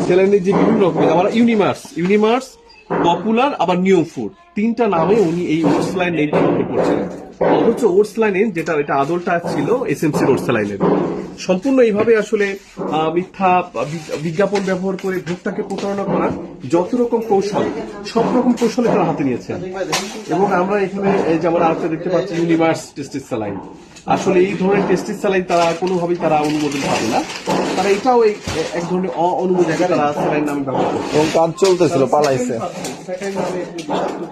স্যালাইনের যে বিভিন্ন রকমের আবার ইউনিমার্স পপুলার আবার নিউ ফুড তিনটা নামে উনি এই ওটস লাইন নেমটা ব্যবহার করছিলেন। অথচ ওটস লাইনের যেটা এটা আদলটা ছিল এসএমসির ওটস লাইনের সম্পূর্ণ এইভাবে আসলে মিথ্যা বিজ্ঞাপন ব্যবহার করে ভোক্তাকে প্রতারণা করার যত রকম কৌশল সব রকম কৌশলে তারা হাতে নিয়েছেন। এবং আমরা এখানে যেমন আরেকটা দেখতে পাচ্ছি ইউনিভার্স টেস্টিস স্যালাইন। আসলে এই ধরনের টেস্টিস স্যালাইন তারা কোনোভাবেই তারা অনুমোদন পাবে না, তারা এটাও এক ধরনের অনুমোদন তারা স্যালাইন নামে ব্যবহার করছে এবং কাজ চলতেছিল, পালাইছে।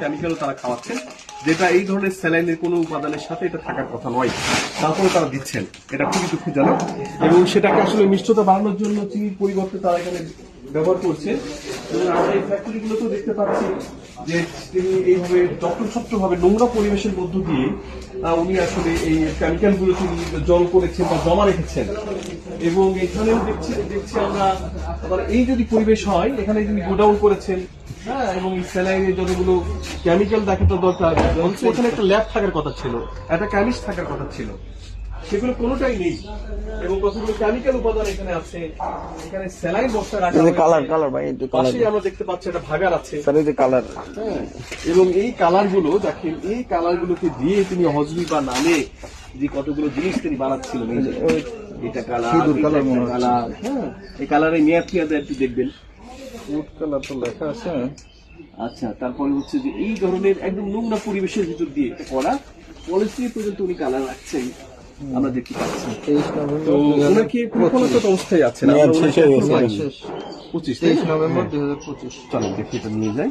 কেমিক্যাল তারা খাওয়াচ্ছেন যেটা এই ধরনের স্যালাইনের কোনো উপাদানের সাথে এটা থাকার কথা নয়, তারপরে তারা দিচ্ছেন। এটা খুবই দুঃখজনক এবং সেটাকে আসলে মিষ্টতা বাড়ানোর জন্য চিনির পরিবর্তে তারা এখানে ব্যবহার করছে। এবং আমরা এই ফ্যাক্টরিগুলোতেও দেখতে পাচ্ছি যে তিনি এইভাবে যত্নসত্ত্বভাবে নোংরা পরিবেশের মধ্য দিয়ে উনি আসলে এই কেমিক্যাল গুলো তিনি জল করেছেন বা জমা রেখেছেন। এবং এখানেও দেখছি আমরা আবার এই যদি পরিবেশ হয় এখানে তিনি গোডাউন করেছেন, হ্যাঁ, এবং এই স্যালাইনের যতগুলো কেমিক্যাল দেখাটা দরকার এখানে একটা ল্যাব থাকার কথা ছিল, একটা কেমিস্ট থাকার কথা ছিল, সেগুলো কোনোটাই নেই। এবং কতগুলো কেমিক্যাল উপাদান এখানে আছে। এখানে স্যালাইন বস্তা রাখা হয়েছে। কালার ভাই, এই কালার পাশেই আমরা দেখতে পাচ্ছি একটা ভাগার আছে। স্যার, এই যে কালার। হ্যাঁ, এবং এই কালার গুলো দেখেন, এই কালার গুলোকে দিয়ে তিনি হজবি বা নামে যে কতগুলো জিনিস তিনি বানাচ্ছিলেন। এই যে এটা কালার, কালার, হ্যাঁ, এই কালারের মেয়াদ একটু দেখবেন। ফুড কালার তো লেখা আছে। আচ্ছা, তারপরে হচ্ছে যে এই ধরনের একদম নোংরা পরিবেশের ভিতর দিয়ে এটা করা পলিসি পর্যন্ত উনি কালার রাখছেন আমরা দেখতে পাচ্ছি। 23 নভেম্বর তো ওনাকে কোনো তো অবস্থায় আছে না, 25 25 নভেম্বর 2025। চলো দেখি এটা নিয়ে যাই।